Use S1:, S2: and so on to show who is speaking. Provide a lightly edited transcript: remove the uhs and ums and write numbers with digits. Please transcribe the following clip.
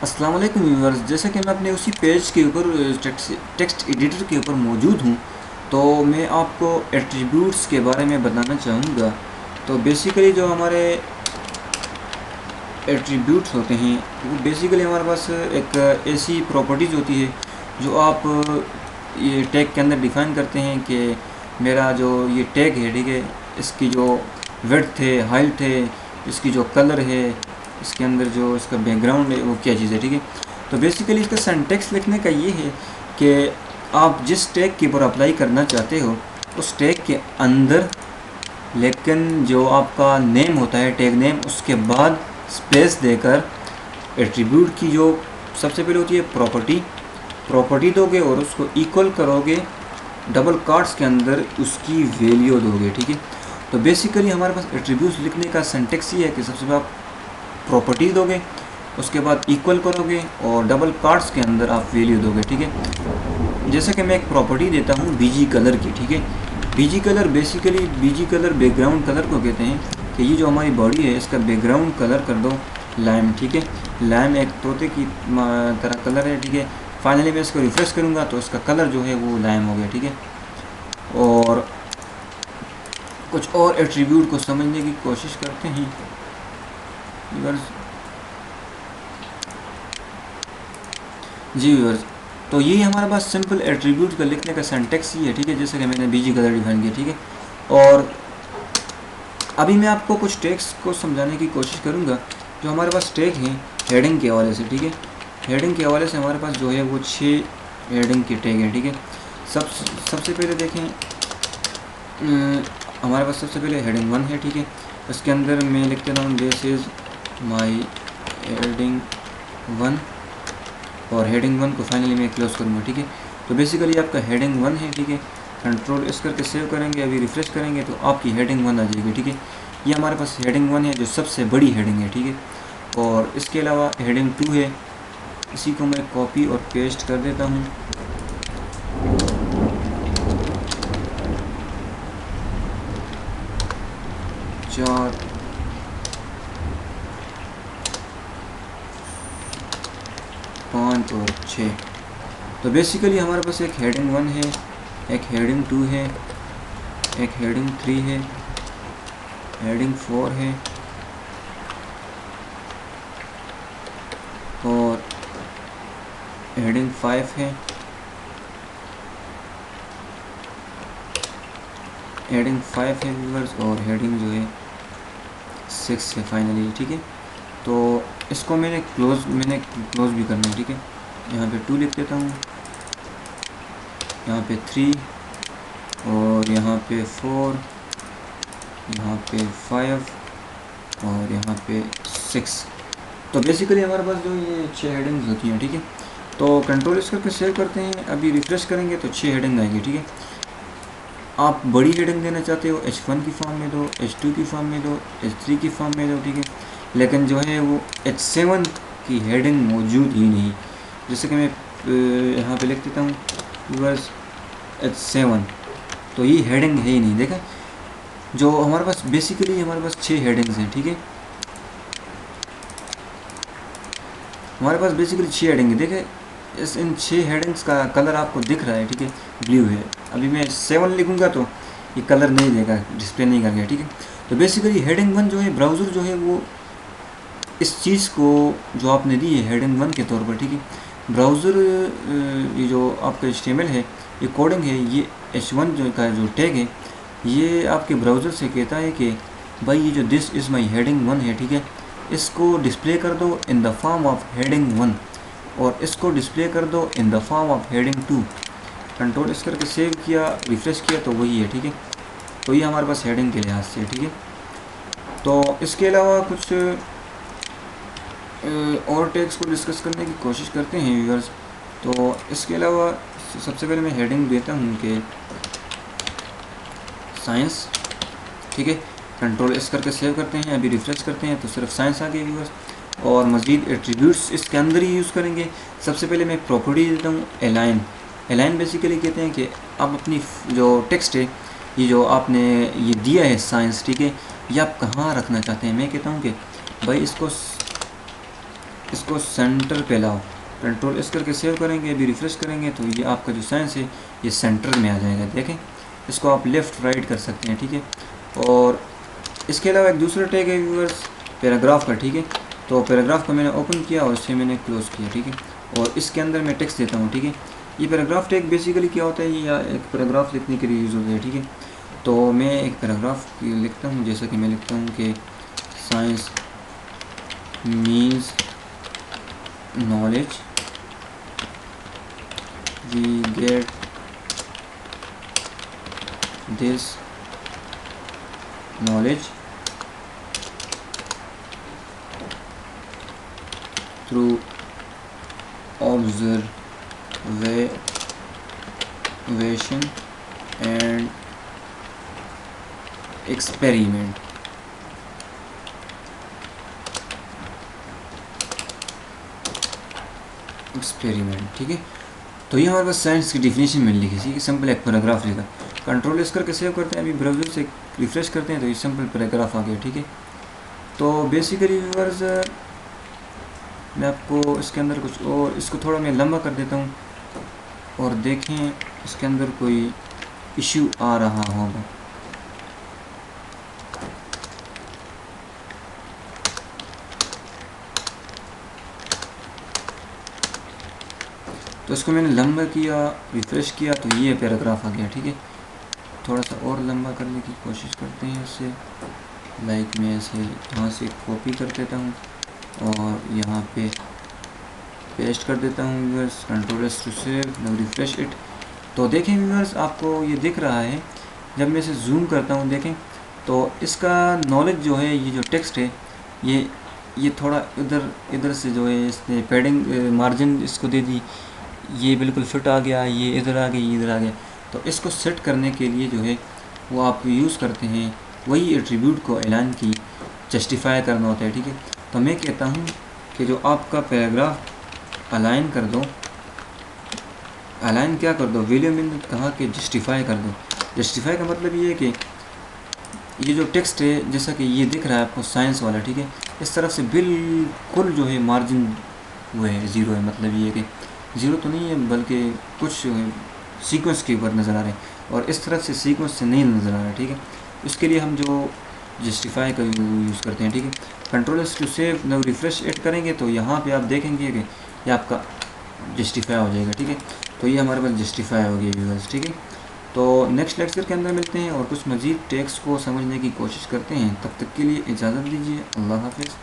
S1: अस्सलाम वालेकुम व्यूअर्स। जैसे कि मैं अपने उसी पेज के ऊपर टेक्स्ट एडिटर के ऊपर मौजूद हूँ, तो मैं आपको एट्रीब्यूट्स के बारे में बताना चाहूँगा। तो बेसिकली जो हमारे एट्रीब्यूट्स होते हैं वो बेसिकली हमारे पास एक ऐसी प्रॉपर्टीज़ होती है जो आप ये टैग के अंदर डिफ़ाइन करते हैं कि मेरा जो ये टैग है, ठीक है, इसकी जो विड्थ है, हाइट है, इसकी जो कलर है, इसके अंदर जो इसका बैकग्राउंड है वो क्या चीज़ है, ठीक है। तो बेसिकली इसका सिंटैक्स लिखने का ये है कि आप जिस टैग के ऊपर अप्लाई करना चाहते हो उस टैग के अंदर, लेकिन जो आपका नेम होता है टैग नेम, उसके बाद स्पेस देकर एट्रीब्यूट की जो सबसे पहले होती है प्रॉपर्टी दोगे और उसको इक्वल करोगे, डबल कार्ड्स के अंदर उसकी वैल्यू दोगे, ठीक है। तो बेसिकली हमारे पास एट्रीब्यूट्स लिखने का सिंटैक्स ये है कि सबसे पहले आप प्रॉपर्टी दोगे, उसके बाद इक्वल करोगे और डबल कार्ड्स के अंदर आप वैल्यू दोगे, ठीक है। जैसे कि मैं एक प्रॉपर्टी देता हूँ बीजी कलर की, ठीक है। BG colour basically BG colour background colour को कहते हैं कि ये जो हमारी बॉडी है इसका बैकग्राउंड कलर कर दो लाइम, ठीक है। लाइम एक तोते की तरह कलर है, ठीक है। फाइनली मैं इसको रिफ्रेश करूँगा तो इसका कलर जो है वो लाइम हो गया, ठीक है। और कुछ और एट्रीब्यूट को समझने की कोशिश करते हैं व्यूअर्स। जी व्यूअर्स, तो ये हमारे पास सिंपल एट्रीब्यूट का लिखने का सिंटैक्स ही है, ठीक है। जैसे कि मैंने बीजी कलर डिफाइन किया, ठीक है। और अभी मैं आपको कुछ टैग्स को समझाने की कोशिश करूँगा। जो हमारे पास टैग हैं हेडिंग के हवाले से, ठीक है। हेडिंग के हवाले से हमारे पास जो है वो 6 हेडिंग के टैग हैं, ठीक है। सबसे पहले देखें, हमारे पास सबसे पहले हेडिंग 1 है, ठीक है। इसके अंदर मैं लिख देता हूँ दिस इज़ माई हेडिंग 1 और हेडिंग 1 को फाइनली मैं क्लोज करूँगा, ठीक है। तो बेसिकली आपका हेडिंग 1 है, ठीक है। कंट्रोल इस करके सेव करेंगे, अभी रिफ्रेश करेंगे तो आपकी हेडिंग 1 आ जाएगी, ठीक है। ये हमारे पास हेडिंग 1 है जो सबसे बड़ी हेडिंग है, ठीक है। और इसके अलावा हेडिंग 2 है, इसी को मैं कॉपी और पेस्ट कर देता हूँ। चार 5 और 6। तो बेसिकली हमारे पास एक हेडिंग 1 है, एक हेडिंग 2 है, एक हेडिंग 3 है, हेडिंग 4 है और हेडिंग 5 है, हेडिंग 5 है व्यूअर्स, और हेडिंग जो है 6 है फाइनली, ठीक है। तो इसको मैंने क्लोज भी करना है, ठीक है। यहाँ पे 2 लिख देता हूँ, यहाँ पे 3 और यहाँ पे 4, यहाँ पे 5 और यहाँ पे 6। तो बेसिकली हमारे पास जो ये 6 हेडिंग्स होती हैं, ठीक है। तो कंट्रोल इस करके सेव करते हैं, अभी रिफ्रेश करेंगे तो 6 हेडिंग आएगी, ठीक है। आप बड़ी हेडिंग देना चाहते हो H1 की फॉर्म में दो, H2 की फॉर्म में दो, H3 की फॉर्म में दो, ठीक है। लेकिन जो है वो H7 की हेडिंग मौजूद ही नहीं। जैसे कि मैं यहाँ पे लिख देता हूँ व्यूअर्स H7, तो ये हेडिंग है ही नहीं। देखा, जो हमारे पास बेसिकली हमारे पास 6 हेडिंग्स हैं, ठीक है। हमारे पास बेसिकली 6 हेडिंग है, देखे इन 6 हेडिंग्स का कलर आपको दिख रहा है, ठीक है, ब्लू है। अभी मैं 7 लिखूँगा तो ये कलर नहीं देगा, डिस्प्ले नहीं करेगा, ठीक है। तो बेसिकली हेडिंग 1 जो है, ब्राउज़र जो है वो इस चीज़ को जो आपने दी है हेडिंग 1 के तौर पर, ठीक है। ब्राउज़र ये जो आपका HTML है, ये कोडिंग है, ये H1 जो का जो टैग है, ये आपके ब्राउज़र से कहता है कि भाई ये जो दिस इज़ माई हेडिंग 1 है, ठीक है, इसको डिस्प्ले कर दो in the form of heading 1 और इसको डिस्प्ले कर दो in the form of heading 2। Control इस करके सेव किया, रिफ्रेश किया तो वही है, ठीक है। तो ये हमारे पास हेडिंग के लिहाज से, ठीक है। तो इसके अलावा कुछ और टैग्स को डिस्कस करने की कोशिश करते हैं व्यूअर्स। तो इसके अलावा सबसे पहले मैं हेडिंग देता हूँ कि साइंस, ठीक है। कंट्रोल इस करके सेव करते हैं, अभी रिफ्रेश करते हैं तो सिर्फ साइंस आ गई व्यूअर्स। और मज़ीद एट्रीब्यूट्स इसके अंदर ही यूज़ करेंगे। सबसे पहले मैं प्रॉपर्टी देता हूँ अलाइन। अलाइन बेसिकली कहते हैं कि आप अपनी जो टेक्स्ट है, ये जो आपने ये दिया है साइंस, ठीक है, ये आप कहाँ रखना चाहते हैं। मैं कहता हूँ कि भाई इसको इसको सेंटर पे लाओ, कंट्रोल एस करके सेव करेंगे, अभी रिफ्रेश करेंगे तो ये आपका जो साइंस है ये सेंटर में आ जाएगा। देखें, इसको आप लेफ़्ट राइट कर सकते हैं, ठीक है। और इसके अलावा एक दूसरा टैग है व्यूअर्स, पैराग्राफ का, ठीक है। तो पैराग्राफ को मैंने ओपन किया और इसे मैंने क्लोज़ किया, ठीक है। और इसके अंदर मैं टेक्स्ट देता हूँ, ठीक है। ये पैराग्राफ टैग बेसिकली क्या होता है, ये या एक पैराग्राफ लिखने के लिए यूज़ होता है, ठीक है। तो मैं एक पैराग्राफ लिखता हूँ, जैसा कि मैं लिखता हूँ कि science means knowledge, we get this knowledge through observation and experiment। ठीक है। तो ये हमारे पास साइंस की डिफिनेशन मिल लिखी थी, सिंपल एक पैराग्राफ लिखा। कंट्रोल एस करके सेव करते हैं, अभी ब्राउज़र से रिफ्रेश करते हैं तो ये सिंपल पैराग्राफ आ गया, ठीक है। तो बेसिकली व्यूअर्स मैं आपको इसके अंदर कुछ और, इसको थोड़ा मैं लंबा कर देता हूँ और देखें इसके अंदर कोई इश्यू आ रहा होगा। तो इसको मैंने लंबा किया, रिफ्रेश किया तो ये पैराग्राफ आ गया, ठीक है। थोड़ा सा और लंबा करने की कोशिश करते हैं इससे, लाइक मैं इसे यहाँ से कॉपी कर देता हूँ और यहाँ पे पेस्ट कर देता हूँ viewers, control S to save, now refresh it. तो देखें व्यूअर्स, आपको ये दिख रहा है, जब मैं इसे जूम करता हूँ देखें तो इसका नॉलेज जो है, ये जो टेक्स्ट है ये थोड़ा इधर से जो है इसने पैडिंग मार्जिन इसको दे दी, ये बिल्कुल फिट आ गया, ये इधर आ गया, ये इधर आ गया। तो इसको सेट करने के लिए जो है वो आप यूज़ करते हैं वही एट्रीब्यूट को ऐलान की जस्टिफाई करना होता है, ठीक है। तो मैं कहता हूँ कि जो आपका पैराग्राफ अलाइन कर दो, अलाइन क्या कर दो, वैल्यू मैंने कहा कि जस्टिफाई कर दो। जस्टिफाई का मतलब ये है कि ये जो टेक्स्ट है, जैसा कि ये दिख रहा है आपको साइंस वाला, ठीक है, इस तरफ से बिल्कुल जो है मार्जिन वो है ज़ीरो है, मतलब ये कि ज़ीरो तो नहीं है बल्कि कुछ सीक्वेंस के ऊपर नज़र आ रहे हैं, और इस तरफ से सीक्वेंस से नहीं नज़र आ रहा है, ठीक है। इसके लिए हम जो जस्टिफाई का यूज़ करते हैं, ठीक है। Control S to save, now refresh एड करेंगे तो यहाँ पे आप देखेंगे कि ये आपका जस्टिफाई हो जाएगा, ठीक है। तो ये हमारे पास जस्टिफाई हो गया व्यूअर्स, ठीक है। तो नेक्स्ट लेक्चर के अंदर मिलते हैं और कुछ मज़ीद टेक्स्ट को समझने की कोशिश करते हैं। तब तक के लिए इजाज़त दीजिए, अल्लाह हाफ़िज़।